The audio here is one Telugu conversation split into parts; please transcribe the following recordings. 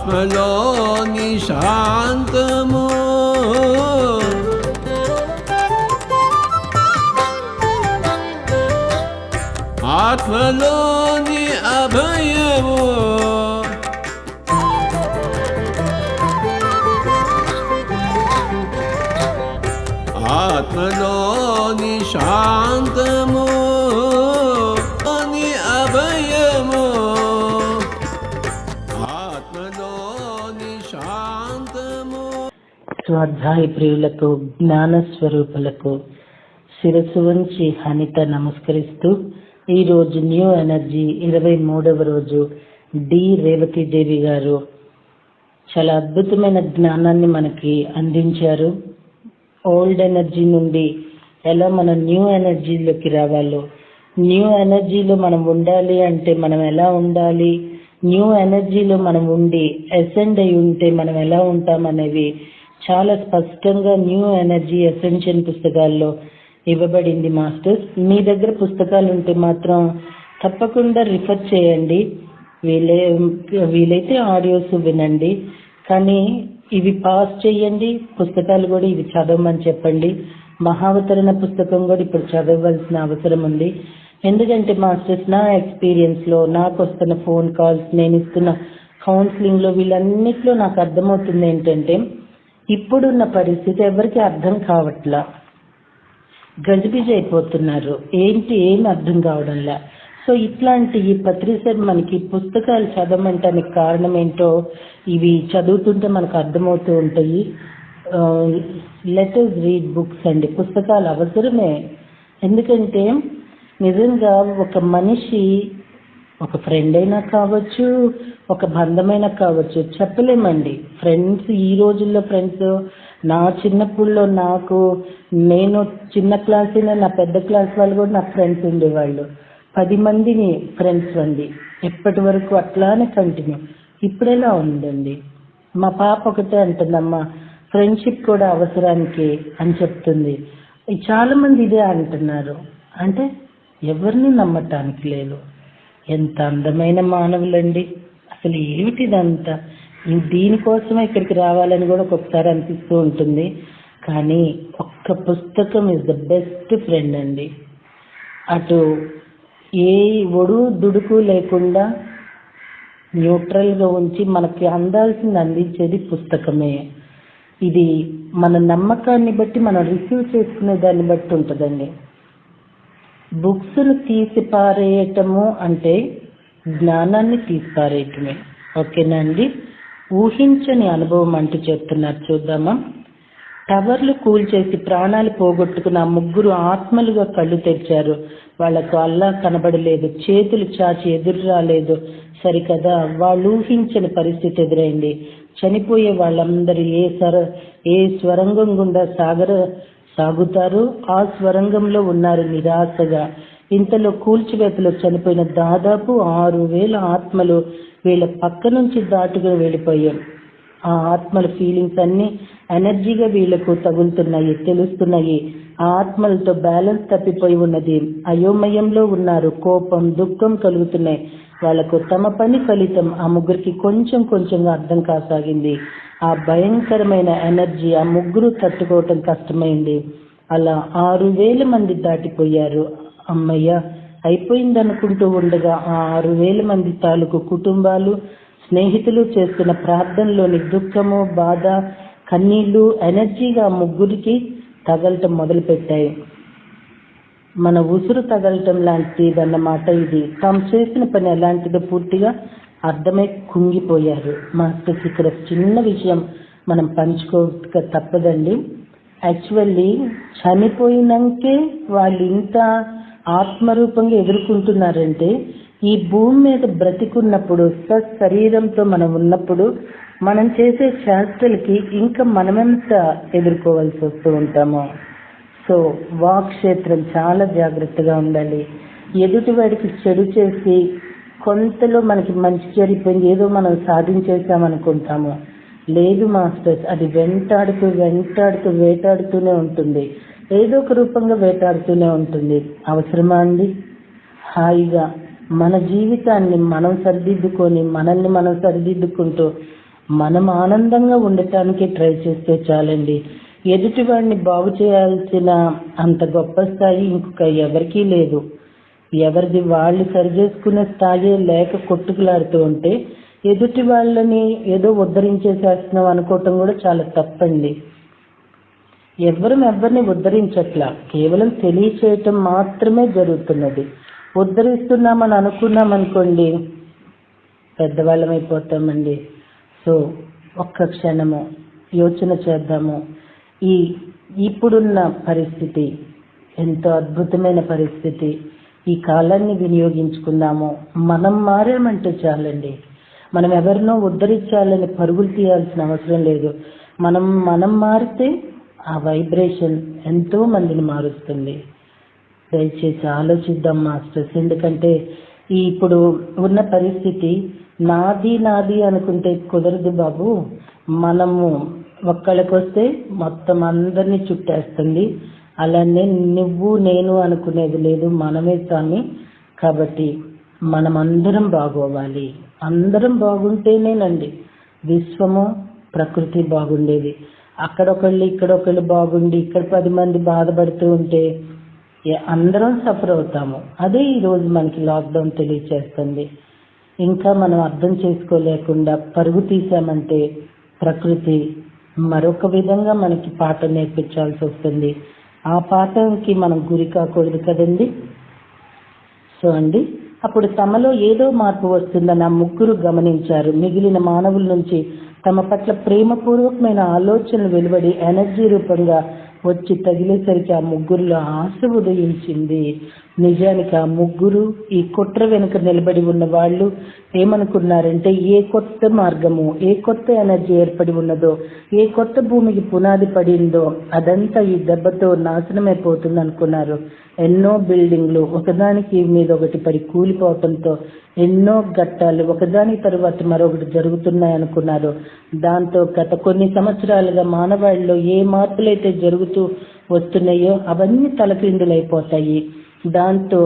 ఆత్మలోని శాంతము, ఆత్మలోని అభయము, ఆత్మలోని శాంతము, అని అభయము, ఆత్మలోని శాంతము. స్వాధ్యాయ ప్రియులకు, జ్ఞాన స్వరూపులకు శిరస్సు వంచి హనిత నమస్కరిస్తూ, ఈరోజు న్యూ ఎనర్జీ 23వ రోజు డి రేవతీదేవి గారు చాలా అద్భుతమైన జ్ఞానాన్ని మనకి అందించారు. ఓల్డ్ ఎనర్జీ నుండి ఎలా మనం న్యూ ఎనర్జీలోకి రావాలో, న్యూ ఎనర్జీలో మనం ఉండాలి అంటే మనం ఎలా ఉండాలి, న్యూ ఎనర్జీలో మనం ఉండి అసెండ్ అయి ఉంటే మనం ఎలా ఉంటామనేవి చాలా స్పష్టంగా న్యూ ఎనర్జీ అసెన్షన్ పుస్తకాల్లో ఇవ్వబడింది. మాస్టర్స్, మీ దగ్గర పుస్తకాలు ఉంటే మాత్రం తప్పకుండా రిఫర్ చేయండి. వీలైతే ఆడియోస్ వినండి, కానీ ఇవి పాస్ చేయండి. పుస్తకాలు కూడా ఇవి చదవమని చెప్పండి. మహావతరణ పుస్తకం కూడా ఇప్పుడు చదవవలసిన అవసరం ఉంది. ఎందుకంటే మాస్టర్స్, నా ఎక్స్పీరియన్స్లో, నాకు వస్తున్న ఫోన్ కాల్స్, నేను ఇస్తున్న కౌన్సిలింగ్లో, వీళ్ళన్నిట్లో నాకు అర్థమవుతుంది ఏంటంటే, ఇప్పుడున్న పరిస్థితి ఎవరికి అర్థం కావట్లా, గజిబిజి అయిపోతున్నారు. ఏం అర్థం కావడంలా. సో ఇట్లాంటి ఈ పత్రిసర్ మనకి పుస్తకాలు చదవమంటానికి కారణం ఏంటో ఇవి చదువుతుంటే మనకు అర్థమవుతూ ఉంటాయి. లెట్ us రీడ్ బుక్స్ అండి. పుస్తకాలు అవసరమే. ఎందుకంటే నిజంగా ఒక మనిషి, ఒక ఫ్రెండ్ అయినా కావచ్చు, ఒక బంధమైనా కావచ్చు, చెప్పలేమండి. ఫ్రెండ్స్, ఈ రోజుల్లో ఫ్రెండ్స్, నా చిన్నప్పుడులో నేను చిన్న క్లాస్ అయినా నా పెద్ద క్లాస్ వాళ్ళు కూడా నాకు ఫ్రెండ్స్ ఉండేవాళ్ళు. 10 మందిని ఫ్రెండ్స్ అండి. ఎప్పటి వరకు అట్లానే కంటిన్యూ. ఇప్పుడెలా ఉందండి? మా పాప ఒకటే అంటుందమ్మా, ఫ్రెండ్షిప్ కూడా అవసరానికి అని చెప్తుంది. చాలా మంది ఇదే అంటున్నారు. అంటే ఎవరిని నమ్మటానికి లేదు. ఎంత అందమైన మానవులండి అసలు. ఏమిటిదంతా? దీనికోసమే ఇక్కడికి రావాలని కూడా ఒక్కొక్కసారి అనిపిస్తూ ఉంటుంది. కానీ ఒక్క పుస్తకం ఇస్ ద బెస్ట్ ఫ్రెండ్ అండి. అటు ఏ ఒడు దుడుకు లేకుండా న్యూట్రల్గా ఉంచి మనకి అందాల్సింది అందించేది పుస్తకమే. ఇది మన నమ్మకాన్ని బట్టి, మనం రిసీవ్ చేసుకునే దాన్ని బట్టి ఉంటుందండి. బుక్స్ను తీసి పారేయటము అంటే జ్ఞానాన్ని తీసి పారేయటమే. ఓకేనా అండి? ఊహించని అనుభవం అంటూ చెప్తున్నారు. చూద్దామా? టవర్లు కూల్చేసి ప్రాణాలు పోగొట్టుకున్న 3 ఆత్మలుగా కళ్ళు తెరిచారు. వాళ్లకు అల్లా కనబడలేదు, చేతులు చాచి ఎదురు రాలేదు. సరికదా, వాళ్ళు ఊహించని పరిస్థితి ఎదురైంది. చనిపోయే వాళ్ళందరూ ఏ స్వరంగం గుండా సాగుతారు, ఆ స్వరంగంలో ఉన్నారు నిరాశగా. ఇంతలో కూల్చివేతలో చనిపోయిన దాదాపు 6000 ఆత్మలు వీళ్ళ పక్క నుంచి దాటుగా వెళ్ళిపోయాయి. ఆ ఆత్మల ఫీలింగ్స్ అన్ని ఎనర్జీగా వీళ్లకు తగులుతున్నాయి, తెలుస్తున్నాయి. ఆ ఆత్మలతో బ్యాలెన్స్ తప్పిపోయి ఉన్నది. అయోమయంలో ఉన్నారు. కోపం, దుఃఖం కలుగుతున్నాయి వాళ్లకు. తమ పని ఫలితం ఆ 3కి కొంచెం కొంచెంగా అర్థం కాసాగింది. ఆ భయంకరమైన ఎనర్జీ ఆ 3 తట్టుకోవటం కష్టమైంది. అలా 6000 మంది దాటిపోయారు. అమ్మయ్య, అయిపోయిందనుకుంటూ ఉండగా ఆ 6000 మంది తాలూకు కుటుంబాలు, స్నేహితులు చేస్తున్న ప్రార్థనలోని దుఃఖము, బాధ, కన్నీళ్లు ఎనర్జీగా 3కి తగలటం మొదలుపెట్టాయి. మన ఉసురు తగలటం లాంటిదన్నమాట ఇది. తాము చేసిన పని ఎలాంటిదో పూర్తిగా అర్థమై కుంగిపోయారు. మాస్టర్స్, ఇక్కడ చిన్న విషయం మనం పంచుకోక తప్పదండి. యాక్చువల్లీ చనిపోయినాకే వాళ్ళు ఇంత ఆత్మరూపంగా ఎదుర్కొంటున్నారంటే, ఈ భూమి మీద బ్రతికున్నప్పుడు, శరీరంతో మనం ఉన్నప్పుడు మనం చేసే చేష్టలకి ఇంకా మనమెంత ఎదుర్కోవాల్సి వస్తూ ఉంటామో. సో వాక్క్షేత్రం చాలా జాగ్రత్తగా ఉండాలి. ఎదుటివాడికి చెడు చేసి కొంతలో మనకి మంచి జరిగిపోయింది, ఏదో మనం సాధించేసామనుకుంటాము. లేదు మాస్టర్స్, అది వేటాడుతూనే ఉంటుంది. ఏదో ఒక రూపంగా వేటాడుతూనే ఉంటుంది. అవసరమా అండి? హాయిగా మన జీవితాన్ని మనం సరిదిద్దుకొని, మనల్ని మనం సరిదిద్దుకుంటూ మనం ఆనందంగా ఉండటానికి ట్రై చేస్తే చాలండి. ఎదుటి వాడిని బాగు చేయాల్సిన అంత గొప్ప స్థాయి ఇంకొక ఎవరికీ లేదు. ఎవరిది వాళ్ళు సరిచేసుకునే స్థాయి లేక కొట్టుకులాడుతూ ఉంటే ఎదుటి వాళ్ళని ఏదో ఉద్ధరించేసేస్తున్నాం అనుకోవటం కూడా చాలా తప్పండి. ఎవరిని ఉద్ధరించట్లా, కేవలం తెలియచేయటం మాత్రమే జరుగుతున్నది. ఉద్ధరిస్తున్నామని అనుకున్నాం అనుకోండి, పెద్దవాళ్ళం అయిపోతామండి. సో ఒక్క క్షణము యోచన చేద్దాము. ఇప్పుడున్న పరిస్థితి ఎంతో అద్భుతమైన పరిస్థితి. ఈ కాలాన్ని వినియోగించుకుందాము. మనం మారామంటే చాలండి. మనం ఎవరినో ఉద్ధరించాలని పరుగులు తీయాల్సిన అవసరం లేదు. మనం మారితే ఆ వైబ్రేషన్ ఎంతో మందిని మారుస్తుంది. దయచేసి ఆలోచిద్దాం మాస్టర్స్. ఎందుకంటే ఇప్పుడు ఉన్న పరిస్థితి నాది అనుకుంటే కుదరదు బాబు. మనము ఒక్కళ్ళకొస్తే మొత్తం అందరినీ చుట్టేస్తుంది. అలానే నువ్వు నేను అనుకునేది లేదు, మనమే స్వామి. కాబట్టి మనం అందరం బాగోవాలి. అందరం బాగుంటేనేనండి విశ్వము ప్రకృతి బాగుండేది. అక్కడొకళ్ళు ఇక్కడొకళ్ళు బాగుండి ఇక్కడ 10 మంది బాధపడుతూ ఉంటే అందరం సఫర్ అవుతాము. అదే ఈరోజు మనకి లాక్డౌన్ తెలియచేస్తుంది. ఇంకా మనం అర్థం చేసుకోలేకుండా పరుగు తీసామంటే ప్రకృతి మరొక విధంగా మనకి పాఠం నేర్పించాల్సి వస్తుంది. ఆ పాఠంకి మనం గురి కాకూడదు కదండి. సో అండి, అప్పుడు తమలో ఏదో మార్పు వస్తుందని ఆ ముగ్గురు గమనించారు. మిగిలిన మానవుల నుంచి తమ పట్ల ప్రేమపూర్వకమైన ఆలోచనలు వెలువడి ఎనర్జీ రూపంగా వచ్చి తగిలేసరికి ఆ ముగ్గురులో ఆశ ఉదయించింది. నిజానికి ఆ ముగ్గురు ఈ కుట్ర వెనుక నిలబడి ఉన్న వాళ్ళు ఏమనుకున్నారంటే, ఏ కొత్త మార్గము, ఏ కొత్త ఎనర్జీ ఏర్పడి ఉన్నదో, ఏ కొత్త భూమికి పునాది పడిందో అదంతా ఈ దెబ్బతో నాశనమైపోతుంది అనుకున్నారు. ఎన్నో బిల్డింగ్లు ఒకదానికి మీద ఒకటి పడి కూలిపోవటంతో ఎన్నో ఘట్టాలు ఒకదాని తరువాత మరొకటి జరుగుతున్నాయి అనుకున్నారు. దాంతో గత కొన్ని సంవత్సరాలుగా మానవాళిలో ఏ మార్పులైతే జరుగుతూ వస్తున్నాయో అవన్నీ తలక్రిందులైపోతాయి. దాంతో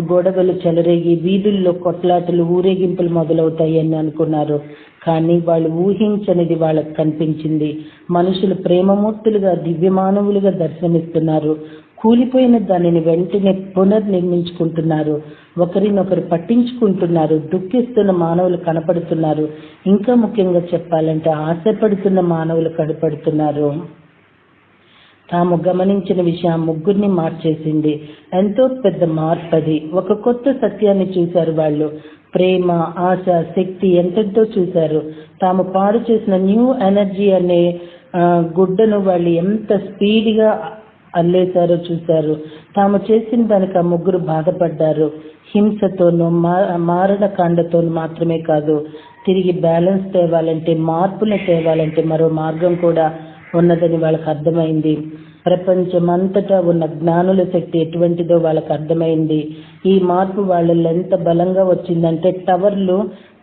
గొడవలు చెలరేగి వీధుల్లో కొట్లాటలు, ఊరేగింపులు మొదలవుతాయి అని అనుకున్నారు. కానీ వాళ్ళు ఊహించనిది వాళ్ళకు కనిపించింది. మనుషులు ప్రేమమూర్తులుగా, దివ్యమానవులుగా దర్శనమిస్తున్నారు. కూలిపోయిన దానిని వెంటనే పునర్నిర్మించుకుంటున్నారు. ఒకరినొకరు పట్టించుకుంటున్నారు. దుఃఖిస్తున్న మానవులు కనపడుతున్నారు. ఇంకా ముఖ్యంగా చెప్పాలంటే ఆశపడుతున్న మానవులు కనపడుతున్నారు. తాము గమనించిన విషయం ముగ్గురిని మార్చేసింది. ఎంతో పెద్ద మార్పు అది. ఒక కొత్త సత్యాన్ని చూశారు వాళ్ళు. ప్రేమ, ఆశ, శక్తి ఎంతెంతో చూశారు. తాము పాడు చేసిన న్యూ ఎనర్జీ అనే గుడ్డను వాళ్ళు ఎంత స్పీడ్గా అల్లేశారో చూశారు. తాము చేసిన దానికి ఆ ముగ్గురు బాధపడ్డారు. హింసతోనూ మారణకాండతోనూ మాత్రమే కాదు, తిరిగి బ్యాలెన్స్ తేవాలంటే, మార్పుని తేవాలంటే మరో మార్గం కూడా ఉన్నదని వాళ్ళకి అర్థమైంది. ప్రపంచమంతటా ఉన్న జ్ఞానుల శక్తి ఎటువంటిదో వాళ్ళకి అర్థమైంది. ఈ మార్పు వాళ్ళలో ఎంత బలంగా వచ్చిందంటే, టవర్లు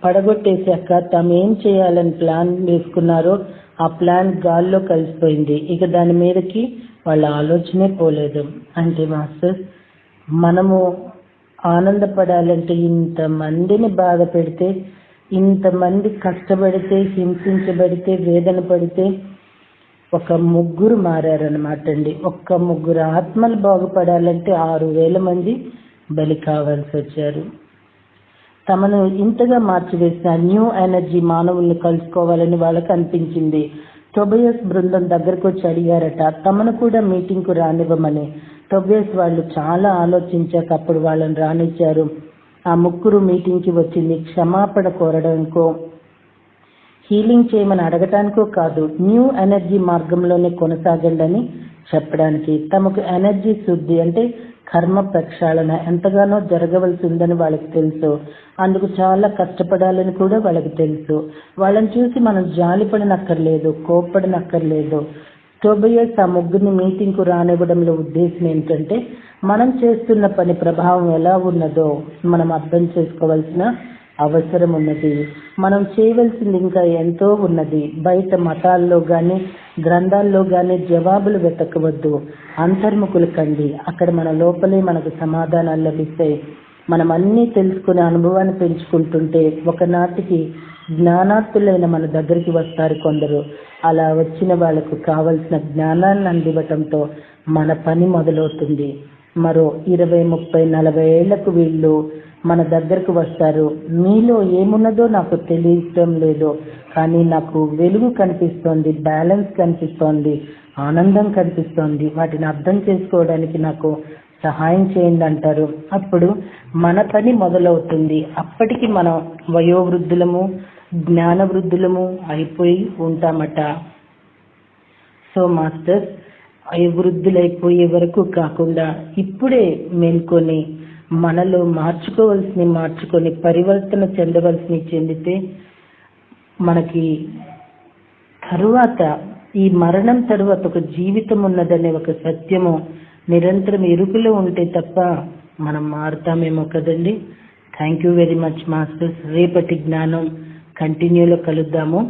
పడగొట్టేశాక తాము ఏం చేయాలని ప్లాన్ వేసుకున్నారో ఆ ప్లాన్ గాల్లో కలిసిపోయింది. ఇక దాని మీదకి వాళ్ళ ఆలోచనే పోలేదు. అంటే మాస్టర్, మనము ఆనందపడాలంటే ఇంతమందిని బాధ పెడితే, ఇంతమంది కష్టపడితే, హింసించబడితే, వేదన పడితే ఒక ముగ్గురు మారారనమాట అండి. ఒక్క ముగ్గురు ఆత్మలు బాగుపడాలంటే 6,000 మంది బలి కావాల్సి వచ్చారు. తమను ఇంతగా మార్చివేసిన న్యూ ఎనర్జీ మానవుల్ని కలుసుకోవాలని వాళ్ళకి అనిపించింది. టోబియాస్ బృందం దగ్గరకు వచ్చి అడిగారట తమను కూడా మీటింగ్కు రానివ్వమని. టోబియాస్ వాళ్ళు చాలా ఆలోచించాక అప్పుడు వాళ్ళని రానిచ్చారు. ఆ ముగ్గురు మీటింగ్కి వచ్చింది క్షమాపణ కోరడానికో, హీలింగ్ చేయమని అడగటానికో కాదు, న్యూ ఎనర్జీ మార్గంలోనే కొనసాగండి అని చెప్పడానికి. తమకు ఎనర్జీ శుద్ధి అంటే కర్మ ప్రక్షాళన ఎంతగానో జరగవలసి ఉందని వాళ్ళకి తెలుసు. అందుకు చాలా కష్టపడాలని కూడా వాళ్ళకి తెలుసు. వాళ్ళని చూసి మనం జాలిపడనక్కర్లేదు, కోప్పడనక్కర్లేదు. టోబియాస్ ఆ ముగ్గురిని మీటింగ్కు రానివ్వడంలో ఉద్దేశం ఏంటంటే, మనం చేస్తున్న పని ప్రభావం ఎలా ఉన్నదో మనం అర్థం చేసుకోవాల్సిన అవసరం ఉన్నది. మనం చేయవలసింది ఇంకా ఎంతో ఉన్నది. బయట మతాల్లో కానీ గ్రంథాల్లో కానీ జవాబులు వెతకవద్దు, అంతర్ముఖులు కండి. అక్కడ మన లోపలే మనకు సమాధానాలు లభిస్తాయి. మనం అన్నీ తెలుసుకునే అనుభవాన్ని పెంచుకుంటుంటే ఒకనాటికి జ్ఞానార్థులైన మన దగ్గరికి వస్తారు కొందరు. అలా వచ్చిన వాళ్ళకు కావలసిన జ్ఞానాన్ని అందివ్వటంతో మన పని మొదలవుతుంది. మరో 20, 30, 40 ఏళ్లకు వీళ్ళు మన దగ్గరకు వస్తారు. మీలో ఏమున్నదో నాకు తెలియటం లేదు, కానీ నాకు వెలుగు కనిపిస్తోంది, బ్యాలెన్స్ కనిపిస్తోంది, ఆనందం కనిపిస్తోంది, వాటిని అర్థం చేసుకోవడానికి నాకు సహాయం చేయండి అంటారు. అప్పుడు మన పని మొదలవుతుంది. అప్పటికి మనం వయోవృద్ధులము, జ్ఞాన వృద్ధులము అయిపోయి ఉంటామట. సో మాస్టర్స్, వృద్ధులైపోయే వరకు కాకుండా ఇప్పుడే మేల్కొని మనలో మార్చుకొని పరివర్తన చెందితే మనకి తరువాత ఈ మరణం తరువాత ఒక జీవితం ఉన్నదనే ఒక సత్యము నిరంతరం ఎరుకలో ఉంటే తప్ప మనం మారుతామేమో కదండి. Thank you very much masters. రేపటి జ్ఞానం కంటిన్యూలో కలుద్దాము.